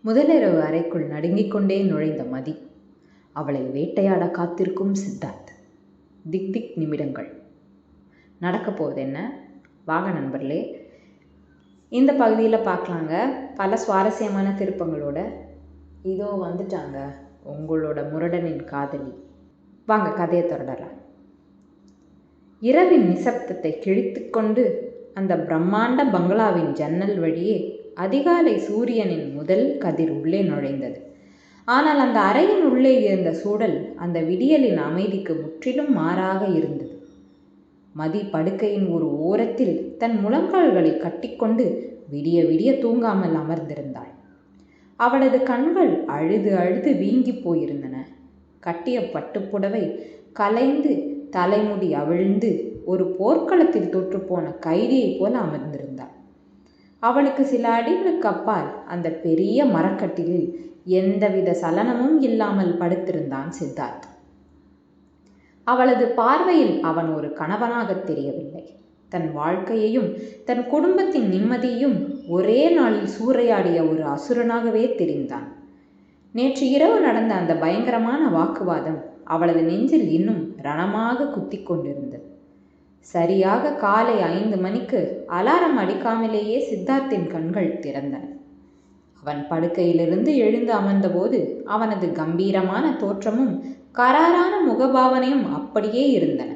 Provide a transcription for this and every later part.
முதலிரவு அறைக்குள் நடுங்கிக் கொண்டே நுழைந்த மதி. அவளை வேட்டையாட காத்திருக்கும் சித்தார்த். திக் திக் நிமிடங்கள். நடக்கப் போகுது என்ன? வாங்க நண்பர்களே, இந்த பகுதியில் பார்க்கலாங்க பல சுவாரஸ்யமான திருப்பங்களோட. இதோ வந்துட்டாங்க உங்களோட முரடனின் காதலி. வாங்க கதையை தொடரலாம். இரவின் நிசப்தத்தை கிழித்து கொண்டு அந்த பிரம்மாண்ட பங்களாவின் ஜன்னல் வழியே அதிகாலை சூரியனின் முதல் கதிர் உள்ளே நுழைந்தது. ஆனால் அந்த அறையின் உள்ளே இருந்த சூழல் அந்த விடியலின் அமைதிக்கு முற்றிலும் மாறாக இருந்தது. மதி படுக்கையின் ஒரு ஓரத்தில் தன் முழங்கால்களை கட்டிக்கொண்டு விடிய விடிய தூங்காமல் அமர்ந்திருந்தாள். அவளது கண்கள் அழுது அழுது வீங்கி போயிருந்தன. கட்டிய பட்டுப்புடவை கலைந்து தலைமுடி அவிழ்ந்து ஒரு போர்க்களத்தில் தோற்றுப்போன கைதியைப் போல அமர்ந்திருந்தாள். அவளுக்கு சில அடிகளுக்கு அப்பால் அந்த பெரிய மரக்கட்டிலில் எந்தவித சலனமும் இல்லாமல் படுத்திருந்தான் சித்தார்த். அவளது பார்வையில் அவன் ஒரு கணவனாக தெரியவில்லை. தன் வாழ்க்கையையும் தன் குடும்பத்தின் நிம்மதியையும் ஒரே நாளில் சூறையாடிய ஒரு அசுரனாகவே தெரிந்தான். நேற்று இரவு நடந்த அந்த பயங்கரமான வாக்குவாதம் அவளது நெஞ்சில் இன்னும் ரணமாக குத்தி கொண்டிருந்தது. சரியாக காலை 5 மணிக்கு அலாரம் அடிக்காமலேயே சித்தார்த்தின் கண்கள் திறந்தன. அவன் படுக்கையிலிருந்து எழுந்து அமர்ந்தபோது அவனது கம்பீரமான தோற்றமும் கராரான முகபாவனையும் அப்படியே இருந்தன.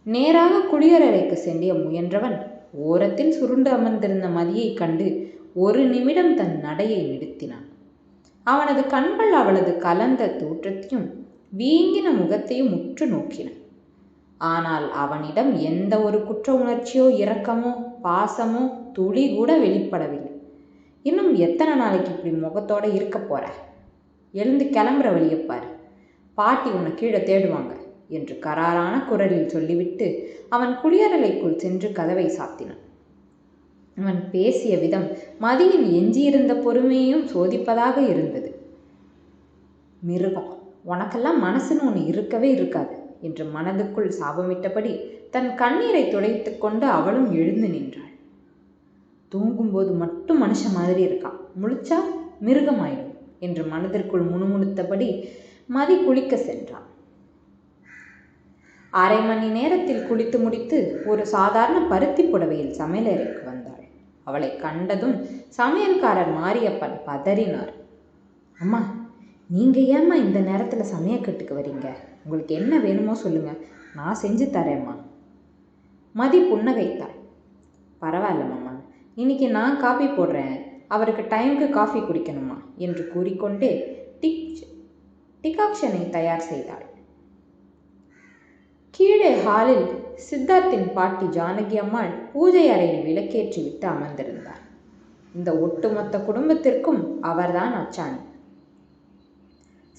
நேராக குளியலறைக்கு செல்ல முயன்றவன் ஓரத்தில் சுருண்டு அமர்ந்திருந்த மதியை கண்டு ஒரு நிமிடம் தன் நடையை நிறுத்தினான். அவனது கண்கள் அவளது கலந்த தோற்றத்தையும் வீங்கின முகத்தையும் உற்று நோக்கின. ஆனால் அவனிடம் எந்த ஒரு குற்ற உணர்ச்சியோ இரக்கமோ பாசமோ துளி கூட வெளிப்படவில்லை. இன்னும் எத்தனை நாளைக்கு இப்படி முகத்தோட இருக்க போற? எழுந்து கிளம்புற வழியப்பார், பாட்டி உன்னை கீழே தேடுவாங்க என்று கராரான குரலில் சொல்லிவிட்டு அவன் குளியலறைக்குள் சென்று கதவை சாத்தினான். அவன் பேசிய விதம் மதியின் எஞ்சியிருந்த பொறுமையையும் சோதிப்பதாக இருந்தது. மிருகம், உனக்கெல்லாம் மனசுன்னு ஒன்று இருக்கவே இருக்காது என்று மனதுக்குள் சாபமிட்டபடி தன் கண்ணீரை துடைத்து கொண்டு அவளும் எழுந்து நின்றாள். தூங்கும்போது மட்டும் மனுஷ மாதிரி இருக்கான், முழிச்சா மிருகமாயிடும் என்று மனதிற்குள் முணுமுணுத்தபடி மதி குளிக்க சென்றான். 1/2 மணி நேரத்தில் குளித்து முடித்து ஒரு சாதாரண பருத்தி புடவையில் சமையலறைக்கு வந்தாள். அவளை கண்டதும் சமையல்காரர் மாரியப்பன் பதறினார். அம்மா, நீங்கள் ஏம்மா இந்த நேரத்தில் சமையக்கட்டுக்கு வரீங்க? உங்களுக்கு என்ன வேணுமோ சொல்லுங்கள், நான் செஞ்சு தரேம்மா. மதி புன்னகைத்தாள். பரவாயில்ல மாமா, இன்னைக்கு நான் காஃபி போடுறேன், அவருக்கு டைமுக்கு காஃபி குடிக்கணுமா என்று கூறிக்கொண்டே டிகாக்ஷனை தயார் செய்தாள். கீழே ஹாலில் சித்தார்த்தின் பாட்டி ஜானகி அம்மாள் பூஜை அறையில் விளக்கேற்றி விட்டு அமர்ந்திருந்தார். இந்த ஒட்டுமொத்த குடும்பத்திற்கும் அவர்தான் அச்சாணி.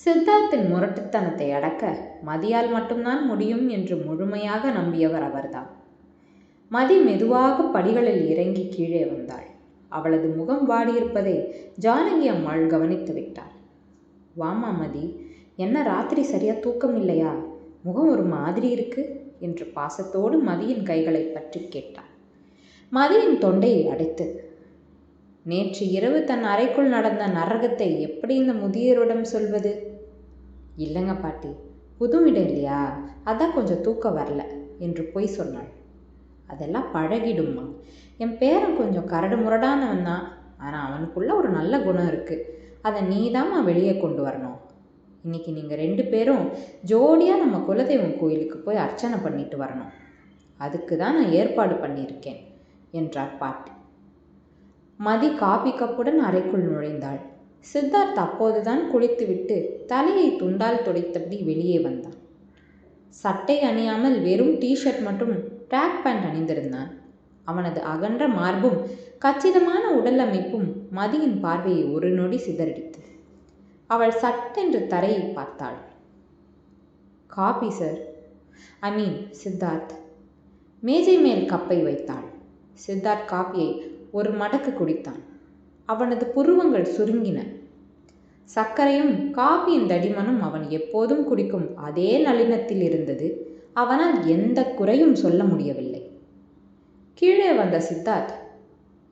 சித்தார்த்தின் முரட்டுத்தனத்தை அடக்க மதியால் மட்டும்தான் முடியும் என்று முழுமையாக நம்பியவர் அவர்தான். மதி மெதுவாக படிகளில் இறங்கி கீழே வந்தாள். அவளது முகம் வாடியிருப்பதை ஜானகி அம்மாள் கவனித்து விட்டாள். வாமா மதி, என்ன ராத்திரி சரியா தூக்கம் இல்லையா? முகம் ஒரு மாதிரி இருக்கு என்று பாசத்தோடு மதியின் கைகளை பற்றி கேட்டாள். மதியின் தொண்டையை அடைத்தது. நேற்று இரவு தன் அறைக்குள் நடந்த நரகத்தை எப்படி இந்த முதியரிடம் சொல்வது? இல்லைங்க பாட்டி, புது இடம் இல்லையா, அதான் கொஞ்சம் தூக்கம் வரல என்று பொய் சொன்னாள். அதெல்லாம் பழகிடும்மா. என் பேரன் கொஞ்சம் கரடு முரடானவன் தான், ஆனால் அவனுக்குள்ள ஒரு நல்ல குணம் இருக்கு. அதை நீதாம்மா வெளியே கொண்டு வரணும். இன்னைக்கு நீங்கள் 2 பேரும் ஜோடியாக நம்ம குலதெய்வம் கோயிலுக்கு போய் அர்ச்சனை பண்ணிட்டு வரணும். அதுக்கு தான் நான் ஏற்பாடு பண்ணியிருக்கேன் என்றார் பாட்டி. மதி காபி கப்புடன் அறைக்குள் நுழைந்தாள். சித்தார்த் அப்போதுதான் குளித்துவிட்டு தலையை துண்டால் துடைத்தபடி வெளியே வந்தான். சட்டை அணியாமல் வெறும் டிஷர்ட் மற்றும் ட்ராக் பேண்ட் அணிந்திருந்தான். அவனது அகன்ற மார்பும் கச்சிதமான உடல் அமைப்பும் மதியின் பார்வையை ஒரு நொடி சிதறடித்தது. அவள் சட்டென்று தரையை பார்த்தாள். காபி சார், ஐ மீன் சித்தார்த். மேஜை மேல் கப்பை வைத்தாள். சித்தார்த் காப்பியை ஒரு மடக்கு குடித்தான். அவனது புருவங்கள் சுருங்கின. சர்க்கரையும் காபியின் தடிமனும் அவன் எப்போதும் குடிக்கும் அதே நளினத்தில் இருந்தது. அவனால் எந்த குறையும் சொல்ல முடியவில்லை. கீழே வந்த சித்தார்த்,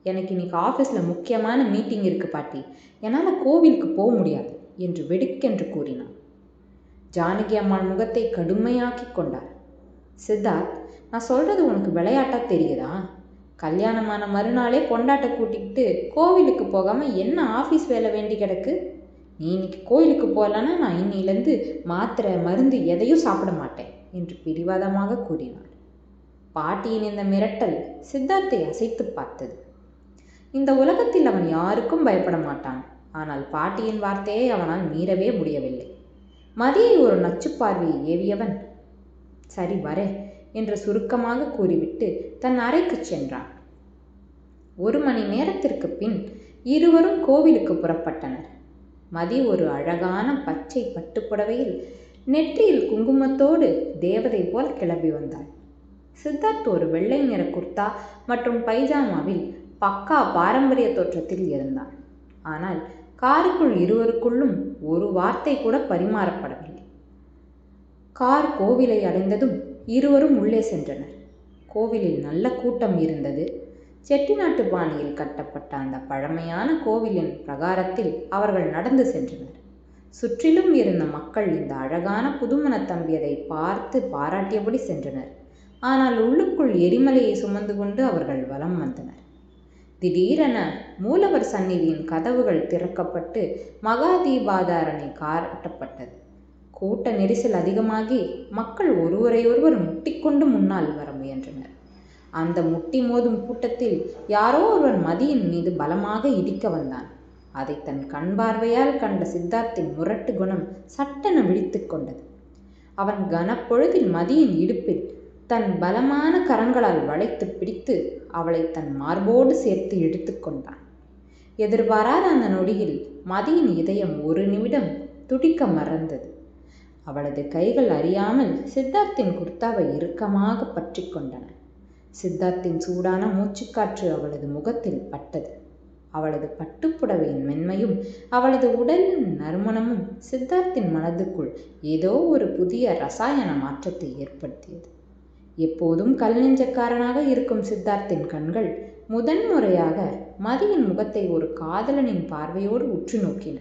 எனக்கு இன்னைக்கு ஆஃபீஸில் முக்கியமான மீட்டிங் இருக்கு பாட்டி, என்னால் கோவிலுக்கு போக முடியாது என்று வெடுக்கென்று கூறினான். ஜானகி அம்மாள் முகத்தை கடுமையாக்கி கொண்டார். சித்தார்த், நான் சொல்கிறது உனக்கு விளையாட்டா தெரியுதா? கல்யாணமான மறுநாளே பொண்டாட்டை கூட்டிக்கிட்டு கோவிலுக்கு போகாமல் என்ன ஆஃபீஸ் வேலை வேண்டி கிடக்கு? நீ இன்னைக்கு கோயிலுக்கு போகலன்னா நான் இன்னிலேருந்து மாத்திரை மருந்து எதையும் சாப்பிட மாட்டேன் என்று பிடிவாதமாக கூறினார். பாட்டியின் இந்த மிரட்டல் சித்தார்த்தை அசைத்து பார்த்தது. இந்த உலகத்தில் அவன் யாருக்கும் பயப்பட மாட்டான். ஆனால் பாட்டியின் வார்த்தையை அவனால் மீறவே முடியவில்லை. மதியை ஒரு நச்சு பார்வையை ஏவியவன், சரி வரேன் என்று சுருக்கமாக கூறிவிட்டு தன் அறைக்கு சென்றான். 1 மணி நேரத்திற்கு பின் இருவரும் கோவிலுக்கு புறப்பட்டனர். மதி ஒரு அழகான பச்சை பட்டுப்புடவையில் நெற்றியில் குங்குமத்தோடு தேவதை போல் கிளம்பி வந்தாள். சித்தார்த் ஒரு வெள்ளை நிற குர்தா மற்றும் பைஜாமாவில் பக்கா பாரம்பரிய தோற்றத்தில் இருந்தான். ஆனால் காருக்குள் இருவருக்குள்ளும் ஒரு வார்த்தை கூட பரிமாறப்படவில்லை. கார் கோவிலை அடைந்ததும் இருவரும் உள்ளே சென்றனர். கோவிலில் நல்ல கூட்டம் இருந்தது. செட்டிநாட்டு பாணியில் கட்டப்பட்ட அந்த பழமையான கோவிலின் பிரகாரத்தில் அவர்கள் நடந்து சென்றனர். சுற்றிலும் இருந்த மக்கள் இந்த அழகான புதுமண தம்பியதை பார்த்து பாராட்டியபடி சென்றனர். ஆனால் உள்ளுக்குள் எரிமலையை சுமந்து கொண்டு அவர்கள் வலம் வந்தனர். திடீரென மூலவர் சந்நிதியின் கதவுகள் திறக்கப்பட்டு மகா தீபாதாரணை காட்டப்பட்டது. கூட்ட நெரிசல் அதிகமாகி மக்கள் ஒருவரையொருவர் முட்டிக்கொண்டு முன்னால் வர முயன்றனர். அந்த முட்டி மோதும் கூட்டத்தில் யாரோ ஒருவன் மதியின் மீது பலமாக இடிக்க வந்தான். அதை தன் கண் பார்வையால் கண்ட சித்தார்த்தின் முரட்டு குணம் சட்டென விழித்து கொண்டது. அவன் கனப்பொழுதில் மதியின் இடுப்பில் தன் பலமான கரங்களால் வளைத்து பிடித்து அவளை தன் மார்போடு சேர்த்து இழுத்து கொண்டான். எதிர்பாராத அந்த நொடியில் மதியின் இதயம் ஒரு நிமிடம் துடிக்க மறந்தது. அவளது கைகள் அறியாமல் சித்தார்த்தின் குர்தாவை இறுக்கமாக பற்றி கொண்டன. சித்தார்த்தின் சூடான மூச்சுக்காற்று அவளது முகத்தில் பட்டது. அவளது பட்டுப்புடவையின் மென்மையும் அவளது உடலின் நறுமணமும் சித்தார்த்தின் மனதுக்குள் ஏதோ ஒரு புதிய ரசாயன மாற்றத்தை ஏற்படுத்தியது. எப்போதும் கல் நெஞ்சக்காரனாக இருக்கும் சித்தார்த்தின் கண்கள் முதன்முறையாக மதியின் முகத்தை ஒரு காதலனின் பார்வையோடு உற்று நோக்கின.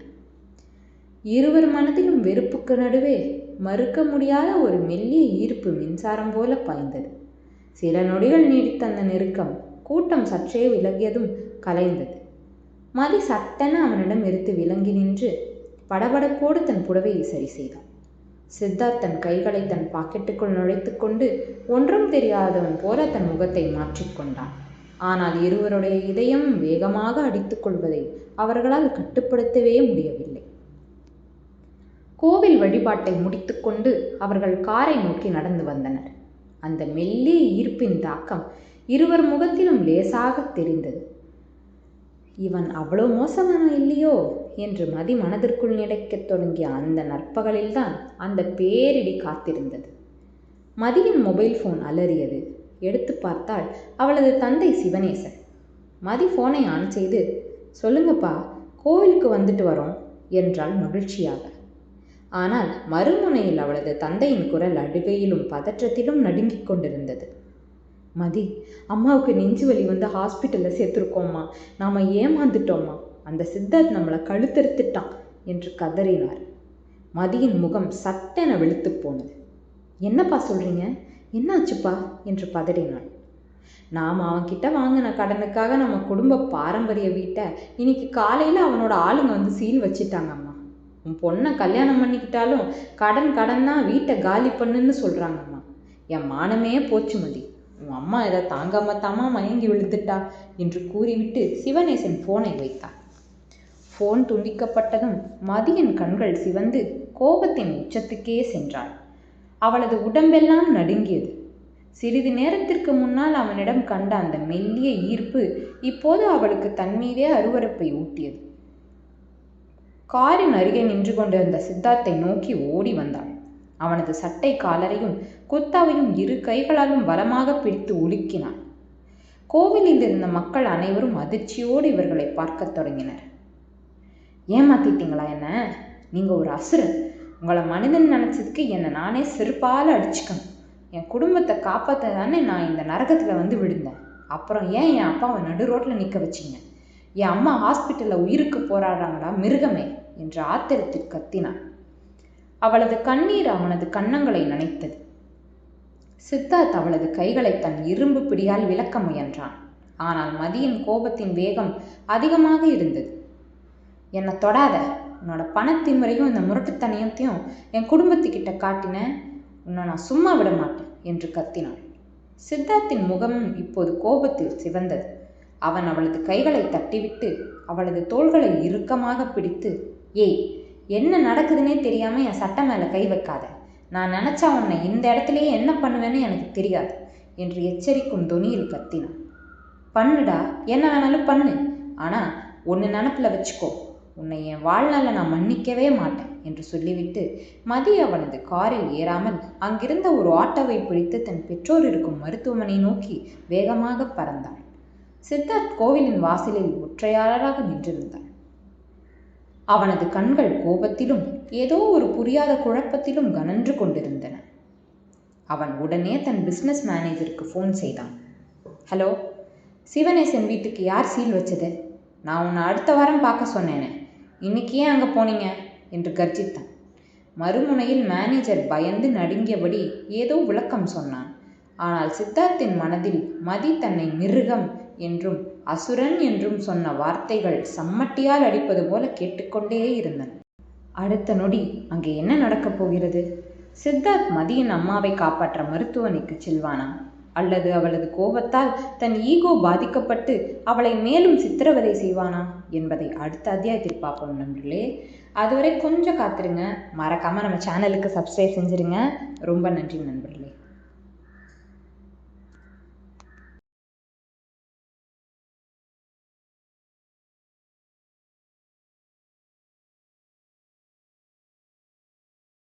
இருவர் மனதிலும் வெறுப்புக்கு நடுவே மறுக்க முடியாத ஒரு மெல்லிய ஈர்ப்பு மின்சாரம் போல பாய்ந்தது. சில நொடிகள் நீடித்த அந்த நெருக்கம் கூட்டம் சற்றே விலகியதும் கலைந்தது. மதி சட்டென அவனிடம் எடுத்து விலங்கி நின்று படபடப்போடு தன் புடவையை சரி செய்தாள். சித்தார்த் தன் கைகளை தன் பாக்கெட்டுக்குள் நுழைத்து கொண்டு ஒன்றும் தெரியாதவன் போல தன் முகத்தை மாற்றிக்கொண்டான். ஆனால் இருவருடைய இதயம் வேகமாக அடித்துக் கொள்வதை அவர்களால் கட்டுப்படுத்தவே முடியவில்லை. கோவில் வழிபாட்டை முடித்துக்கொண்டு அவர்கள் காரை நோக்கி நடந்து வந்தனர். அந்த மெல்லிய ஈர்ப்பின் தாக்கம் இருவர் முகத்திலும் லேசாக தெரிந்தது. இவன் அவ்வளோ மோசமான இல்லையோ என்று மதி மனதிற்குள் நினைக்கத் தொடங்கிய அந்த நற்பகலில்தான் அந்த பேரிடி காத்திருந்தது. மதியின் மொபைல் ஃபோன் அலறியது. எடுத்து பார்த்தால் அவளது தந்தை சிவனேசன். மதி ஃபோனை ஆன் செய்து, சொல்லுங்கப்பா, கோவிலுக்கு வந்துட்டு வரோம் என்றாள் மகிழ்ச்சியாக. ஆனால் மறுமுனையில் அவளது தந்தையின் குரல் அழுகையிலும் பதற்றத்திலும் நடுங்கிக் கொண்டிருந்தது. மதி, அம்மாவுக்கு நெஞ்சு வலி வந்து ஹாஸ்பிட்டலில் சேர்த்துருக்கோம்மா, நாம் ஏமாந்துட்டோம்மா, அந்த சித்தார்த் நம்மளை கழுத்தறுத்துட்டான் என்று கதறினார். மதியின் முகம் சட்டென வெளுத்து போனது. என்னப்பா சொல்கிறீங்க, என்னாச்சுப்பா என்று பதறினாள். நாம் அவன்கிட்ட வாங்கின கடனுக்காக நம்ம குடும்ப பாரம்பரிய வீட்டை இன்னைக்கு காலையில் அவனோட ஆளுங்க வந்து சீல் வச்சிட்டாங்கம்மா. உன் பொண்ணை கல்யாணம் பண்ணிக்கிட்டாலும் கடன் தான், வீட்டை காலி பண்ணுன்னு சொல்கிறாங்கம்மா. என் மானமே போச்சு மதி, உன் அம்மா இதை தாங்காமத்தாமா மயங்கி விழுந்துட்டா என்று கூறிவிட்டு சிவனேசன் ஃபோனை வைத்தார். ஃபோன் துண்டிக்கப்பட்டதும் மதியின் கண்கள் சிவந்து கோபத்தின் உச்சத்துக்கே சென்றாள். அவளது உடம்பெல்லாம் நடுங்கியது. சிறிது நேரத்திற்கு முன்னால் அவனிடம் கண்ட அந்த மெல்லிய ஈர்ப்பு இப்போது அவளுக்கு தன்மீதே அருவருப்பை ஊட்டியது. காரின் அருகே நின்று கொண்டிருந்த சித்தார்த்தை நோக்கி ஓடி வந்தாள். அவனது சட்டை காலரையும் குர்தாவையும் இரு கைகளாலும் பலமாக பிடித்து உலுக்கினான். கோவிலில் இருந்த மக்கள் அனைவரும் அதிர்ச்சியோடு இவர்களை பார்க்க தொடங்கினர். ஏமாத்திட்டீங்களா என்ன? நீங்கள் ஒரு அசுரன். உங்களை மனிதன் நினச்சதுக்கு என்னை நானே செருப்பால் அடிச்சுக்கணும். என் குடும்பத்தை காப்பாற்ற தானே நான் இந்த நரகத்தில் வந்து விழுந்தேன். அப்புறம் ஏன் என் அப்பாவை நடு ரோட்டில் நிற்க வச்சிங்க? என் அம்மா ஹாஸ்பிட்டலில் உயிருக்கு போராடுறாங்களா மிருகமே என்று ஆத்திரத்தில் கத்தினான். அவளது கண்ணீர் அவனது கன்னங்களை நனைத்தது. சித்தார்த் அவளது கைகளை தன் இரும்பு பிடியால் விலக்க முயன்றான். ஆனால் மதியின் கோபத்தின் வேகம் அதிகமாக இருந்தது. என்னை தொடாத, உன்னோட பணத்திமுறையும் இந்த முரட்டுத்தனியத்தையும் என் குடும்பத்துக்கிட்ட காட்டின, உன்னை நான் சும்மா விட மாட்டேன் என்று கத்தினான். சித்தார்த்தின் முகமும் இப்போது கோபத்தில் சிவந்தது. அவன் அவளது கைகளை தட்டிவிட்டு அவளது தோள்களை இறுக்கமாக பிடித்து, ஏய், என்ன நடக்குதுன்னே தெரியாம என் சட்டை மேலே கை வைக்காத. நான் நினைச்சா உன்னை இந்த இடத்துலயே என்ன பண்ணுவேன்னு எனக்கு தெரியாது என்று எச்சரிக்கும் தொனியில் கத்தினான். பண்ணுடா, என்ன வேணாலும் பண்ணு, ஆனா ஒன்று நினப்பில் வச்சுக்கோ, உன்னை என் வாழ்நாளில் நான் மன்னிக்கவே மாட்டேன் என்று சொல்லிவிட்டு மதி அவனது காரில் ஏறாமல் அங்கிருந்த ஒரு ஆட்டோவை பிடித்து தன் பெற்றோர் இருக்கும் மருத்துவமனை நோக்கி வேகமாக பறந்தான். சித்தார்த் கோவிலின் வாசலில் ஒற்றையாளராக நின்றிருந்தான். அவனது கண்கள் கோபத்திலும் ஏதோ ஒரு புரியாத குழப்பத்திலும் கனன்று கொண்டிருந்தன. அவன் உடனே தன் பிஸ்னஸ் மேனேஜருக்கு ஃபோன் செய்தான். ஹலோ, சிவனேசன் வீட்டுக்கு யார் சீல் வச்சது? நான் உன்னை அடுத்த வாரம் பார்க்க சொன்னேனே, இன்னைக்கு ஏன் அங்கே போனீங்க என்று கர்ஜித்தான். மறுமுனையில் மேனேஜர் பயந்து நடுங்கியபடி ஏதோ விளக்கம் சொன்னான். ஆனால் சித்தார்த்தின் மனதில் மதி தன்னை மிருகம் என்றும் அசுரன் என்றும் சொன்ன வார்த்தைகள் சம்மட்டியால் அடிப்பது போல கேட்டுக்கொண்டே இருந்தன. அடுத்த நொடி அங்கே என்ன நடக்கப் போகிறது? சித்தார்த் மதியின் அம்மாவை காப்பாற்ற மருத்துவமனைக்கு செல்வானா? அல்லது அவளது கோபத்தால் தன் ஈகோ பாதிக்கப்பட்டு அவளை மேலும் சித்திரவதை செய்வானா என்பதை அடுத்த அத்தியாயத்தில் பார்ப்போம் நண்பர்களே. அதுவரை கொஞ்சம் காத்துருங்க. மறக்காமல் நம்ம சேனலுக்கு சப்ஸ்கிரைப் செஞ்சுருங்க. ரொம்ப நன்றி நண்பர்களே.